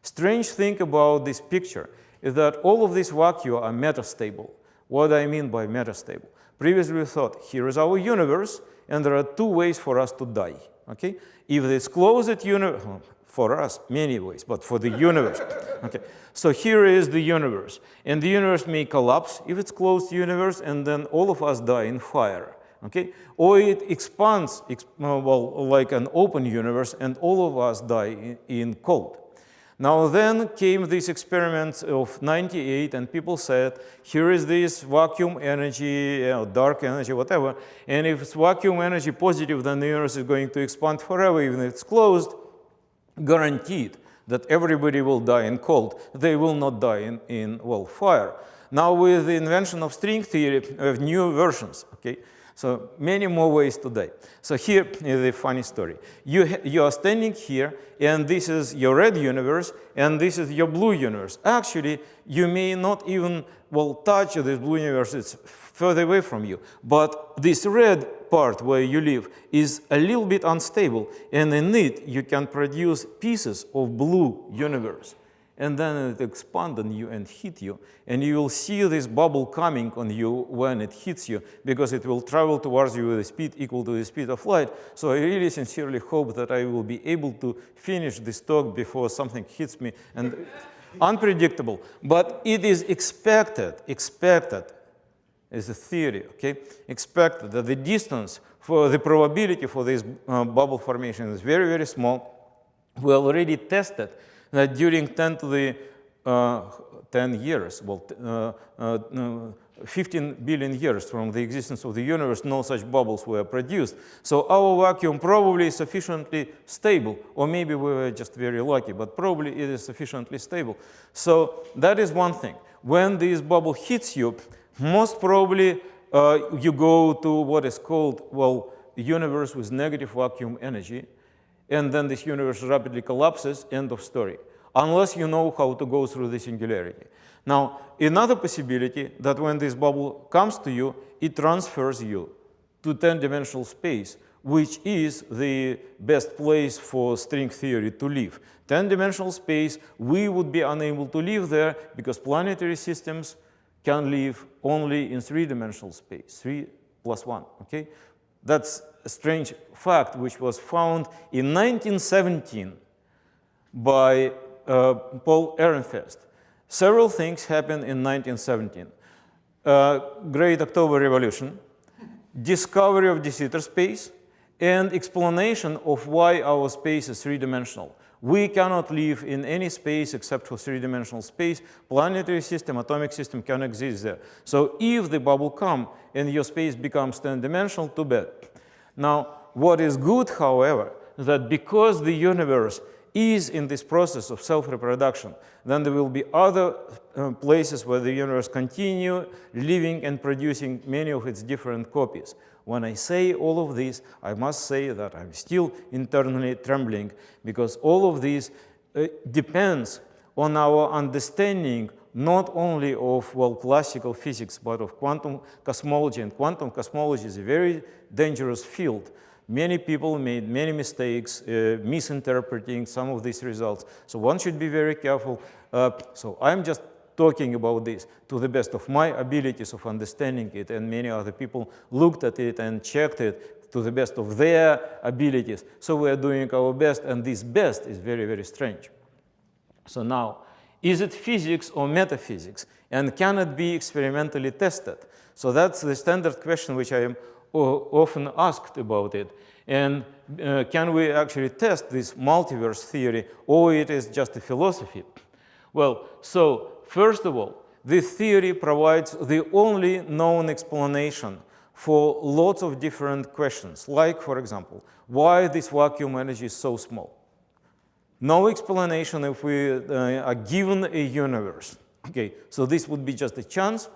Strange thing about this picture is that all of these vacua are metastable. What do I mean by metastable? Previously we thought, here is our universe, and there are two ways for us to die. Okay? If it's closed universe, for us, many ways, but for the universe. Okay. So here is the universe. And the universe may collapse if it's closed universe, and then all of us die in fire. Okay? Or it expands, well, like an open universe, and all of us die in cold. Now then came these experiments of '98, and people said, here is this vacuum energy, dark energy, whatever, and if it's vacuum energy positive, then the universe is going to expand forever, even if it's closed, guaranteed that everybody will die in cold. They will not die in well, fire. Now with the invention of string theory, we have new versions, okay? So many more ways to die. So here is a funny story. You are standing here, and this is your red universe, and this is your blue universe. Actually, you may not even, well, touch this blue universe. It's further away from you. But this red part where you live is a little bit unstable, and in it, you can produce pieces of blue universe. And then it expands on you and hit you. And you will see this bubble coming on you when it hits you, because it will travel towards you with a speed equal to the speed of light. So I really sincerely hope that I will be able to finish this talk before something hits me. And unpredictable. But it is expected is a theory, okay? Expected that the distance for the probability for this bubble formation is very, very small. We already tested that during 10 to the 10 years, well, 15 billion years from the existence of the universe, no such bubbles were produced. So our vacuum probably is sufficiently stable, or maybe we were just very lucky, but probably it is sufficiently stable. So that is one thing. When this bubble hits you, most probably you go to what is called, well, universe with negative vacuum energy, and then this universe rapidly collapses, end of story, unless you know how to go through the singularity. Now, another possibility that when this bubble comes to you, it transfers you to 10-dimensional space, which is the best place for string theory to live. 10-dimensional space, we would be unable to live there because planetary systems can live only in 3-dimensional space, 3 + 1, okay? That's a strange fact which was found in 1917 by Paul Ehrenfest. Several things happened in 1917. Great October Revolution, discovery of de Sitter space, and explanation of why our space is 3-dimensional. We cannot live in any space except for 3-dimensional space. Planetary system, atomic system can exist there. So if the bubble comes and your space becomes 10-dimensional, too bad. Now, what is good, however, that because the universe is in this process of self-reproduction, then there will be other places where the universe continue living and producing many of its different copies. When I say all of this, I must say that I'm still internally trembling, because all of this depends on our understanding not only of, well, classical physics, but of quantum cosmology. And quantum cosmology is a very dangerous field. Many people made many mistakes, misinterpreting some of these results. So one should be very careful. So I'm just talking about this to the best of my abilities of understanding it, and many other people looked at it and checked it to the best of their abilities. So we are doing our best, and this best is very, very strange. So now, is it physics or metaphysics? And can it be experimentally tested? So that's the standard question which I am often asked about it. And can we actually test this multiverse theory, or it is just a philosophy? Well, so first of all, this theory provides the only known explanation for lots of different questions, like, for example, why this vacuum energy is so small. No explanation if we are given a universe. Okay, so this would be just a chance.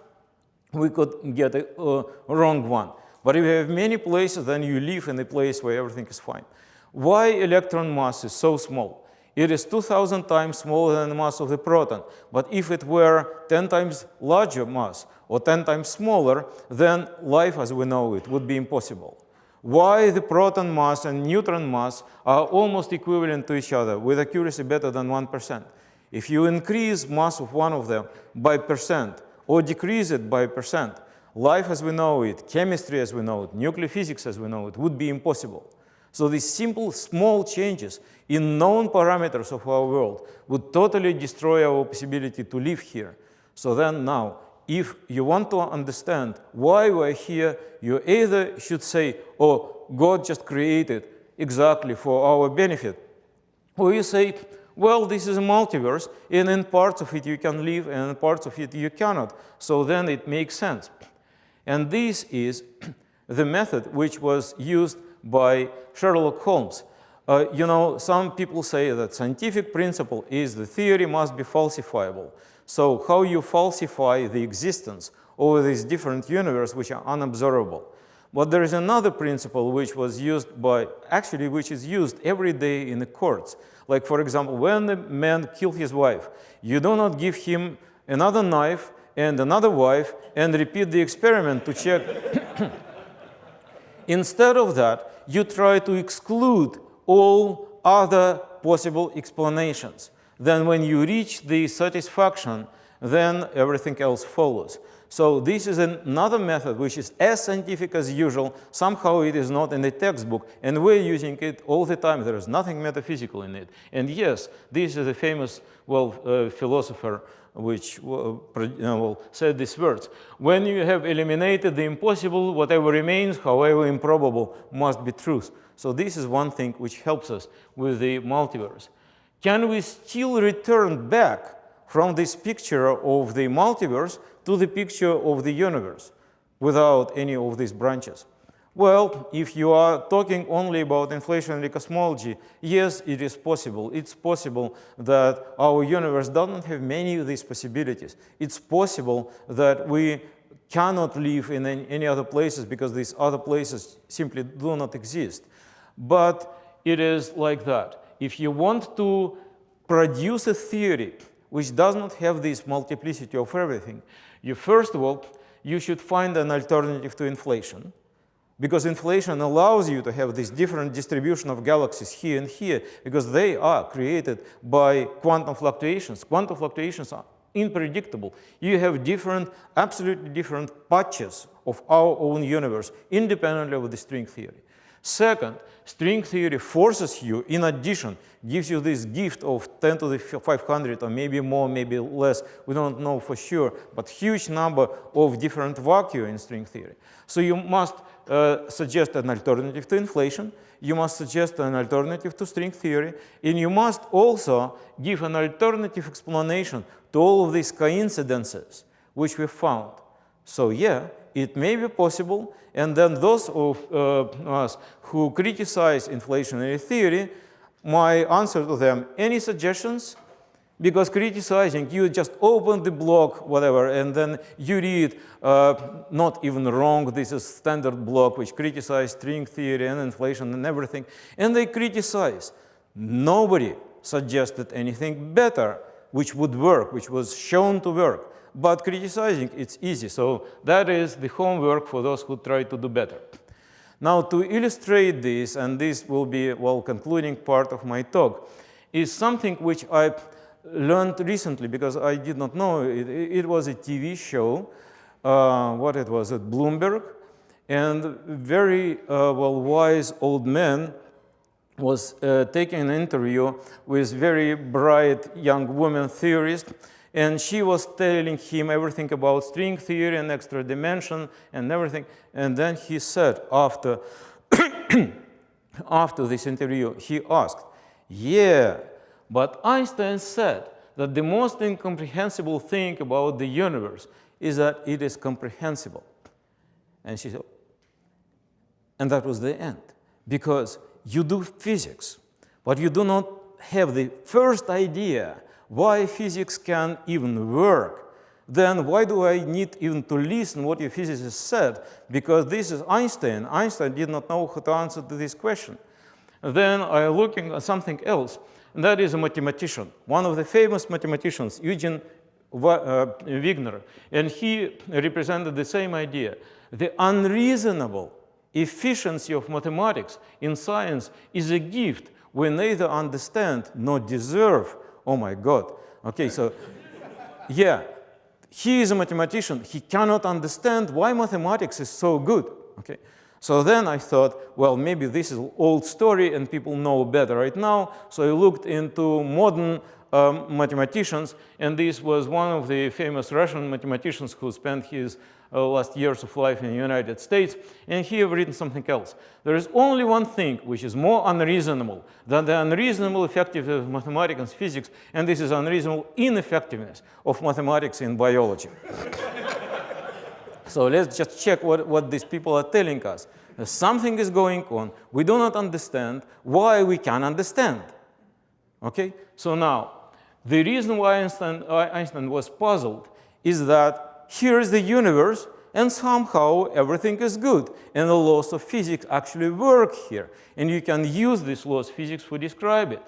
We could get a wrong one. But if you have many places, then you live in a place where everything is fine. Why electron mass is so small? It is 2,000 times smaller than the mass of the proton. But if it were 10 times larger mass or 10 times smaller, then life as we know it would be impossible. Why the proton mass and neutron mass are almost equivalent to each other with accuracy better than 1%. If you increase mass of one of them by percent or decrease it by percent, life as we know it, chemistry as we know it, nuclear physics as we know it would be impossible. So these simple small changes in known parameters of our world would totally destroy our possibility to live here. So then now, if you want to understand why we're here, you either should say, oh, God just created exactly for our benefit, or you say, well, this is a multiverse, and in parts of it you can live, and in parts of it you cannot. So then it makes sense. And this is the method which was used by Sherlock Holmes. You know, some people say that scientific principle is the theory must be falsifiable. So how you falsify the existence of these different universes which are unobservable. But there is another principle which was used by, actually which is used every day in the courts. Like for example, when a man kills his wife, you do not give him another knife and another wife and repeat the experiment to check. Instead of that, you try to exclude all other possible explanations. Then when you reach the satisfaction, then everything else follows. So this is another method which is as scientific as usual. Somehow it is not in the textbook, and we're using it all the time. There is nothing metaphysical in it. And yes, this is a famous philosopher which said these words. When you have eliminated the impossible, whatever remains, however improbable, must be truth. So this is one thing which helps us with the multiverse. Can we still return back from this picture of the multiverse to the picture of the universe without any of these branches? Well, if you are talking only about inflationary cosmology, yes, it is possible. It's possible that our universe doesn't have many of these possibilities. It's possible that we cannot live in any other places because these other places simply do not exist. But it is like that. If you want to produce a theory which does not have this multiplicity of everything, first of all, you should find an alternative to inflation. Because inflation allows you to have this different distribution of galaxies here and here, because they are created by quantum fluctuations. Quantum fluctuations are unpredictable. You have different, absolutely different patches of our own universe, independently of the string theory. Second, string theory forces you, in addition, gives you this gift of 10 to the 500, or maybe more, maybe less, we don't know for sure, but huge number of different vacua in string theory. So you must suggest an alternative to inflation, you must suggest an alternative to string theory, and you must also give an alternative explanation to all of these coincidences which we found. So yeah, it may be possible, and then those of us who criticize inflationary theory, my answer to them, any suggestions? Because criticizing, you just open the blog, whatever, and then you read, not even wrong, this is standard blog, which criticizes string theory and inflation and everything, and they criticize. Nobody suggested anything better, which would work, which was shown to work. But criticizing, it's easy. So that is the homework for those who try to do better. Now, to illustrate this, and this will be, well, concluding part of my talk, is something which I learned recently because I did not know. It was a TV show, what it was, at Bloomberg, and very wise old man was taking an interview with very bright young woman theorist, and she was telling him everything about string theory and extra dimension and everything. And then he said, after, after this interview, he asked, yeah, but Einstein said that the most incomprehensible thing about the universe is that it is comprehensible. And she said, and that was the end. Because you do physics, but you do not have the first idea why physics can even work. Then why do I need even to listen what your physicist said? Because this is Einstein. Einstein did not know how to answer to this question. Then I'm looking at something else. and that is a mathematician, one of the famous mathematicians, Eugen Wigner, and he represented the same idea. The unreasonable efficiency of mathematics in science is a gift we neither understand nor deserve. Oh my God. Okay, so yeah, he is a mathematician. He cannot understand why mathematics is so good. Okay, so then I thought, well, maybe this is an old story and people know better right now. So I looked into modern mathematicians, and this was one of the famous Russian mathematicians who spent his last years of life in the United States, and he have written something else. There is only one thing which is more unreasonable than the unreasonable effectiveness of mathematics and physics, and this is unreasonable ineffectiveness of mathematics in biology. So let's just check what these people are telling us. Something is going on. We do not understand why we can understand. Okay? So now, the reason why Einstein was puzzled is that here is the universe, and somehow everything is good, and the laws of physics actually work here, and you can use these laws of physics to describe it.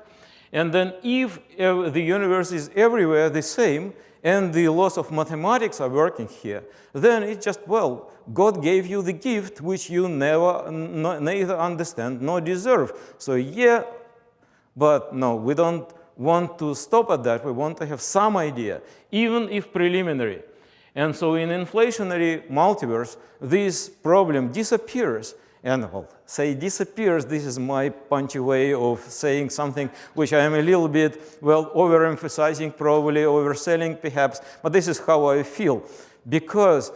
And then if the universe is everywhere the same, and the laws of mathematics are working here, then it's just, well, God gave you the gift which you neither understand nor deserve. So yeah, but no, we don't want to stop at that. We want to have some idea, even if preliminary. And so in inflationary multiverse, this problem disappears. And well, say disappears, this is my punchy way of saying something which I am a little bit, well, overemphasizing, probably overselling perhaps, but this is how I feel. Because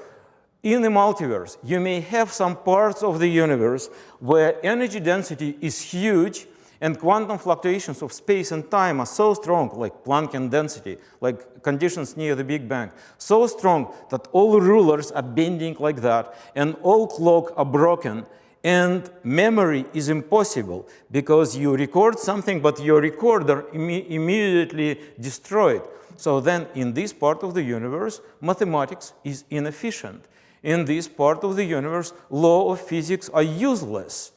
in the multiverse, you may have some parts of the universe where energy density is huge, and quantum fluctuations of space and time are so strong, like Planckian density, like conditions near the Big Bang, so strong that all rulers are bending like that, and all clocks are broken, and memory is impossible because you record something, but your recorder immediately destroyed. So then, in this part of the universe, mathematics is inefficient. In this part of the universe, laws of physics are useless,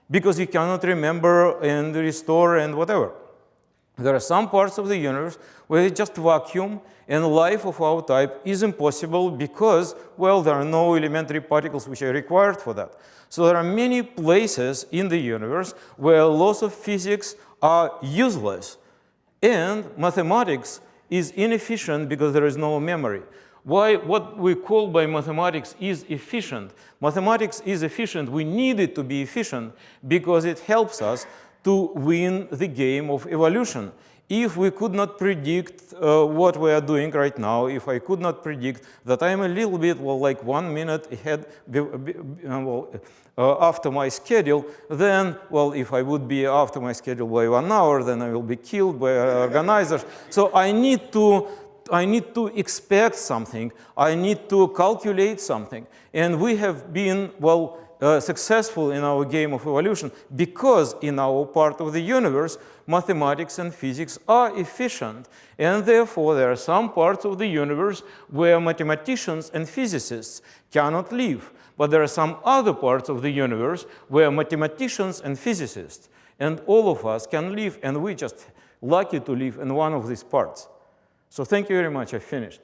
because you cannot remember and restore and whatever. There are some parts of the universe where it's just vacuum, and life of our type is impossible because, well, there are no elementary particles which are required for that. So there are many places in the universe where laws of physics are useless, and mathematics is inefficient because there is no memory. Why what we call by mathematics is efficient. Mathematics is efficient. We need it to be efficient because it helps us to win the game of evolution. If we could not predict what we are doing right now, if I could not predict that I'm a little bit, well, like 1 minute ahead after my schedule, then, well, if I would be after my schedule by 1 hour, then I will be killed by organizers. So I need to expect something. I need to calculate something. And we have been, well, successful in our game of evolution because in our part of the universe, mathematics and physics are efficient. And therefore, there are some parts of the universe where mathematicians and physicists cannot live. But there are some other parts of the universe where mathematicians and physicists and all of us can live, and we're just lucky to live in one of these parts. So thank you very much. I finished.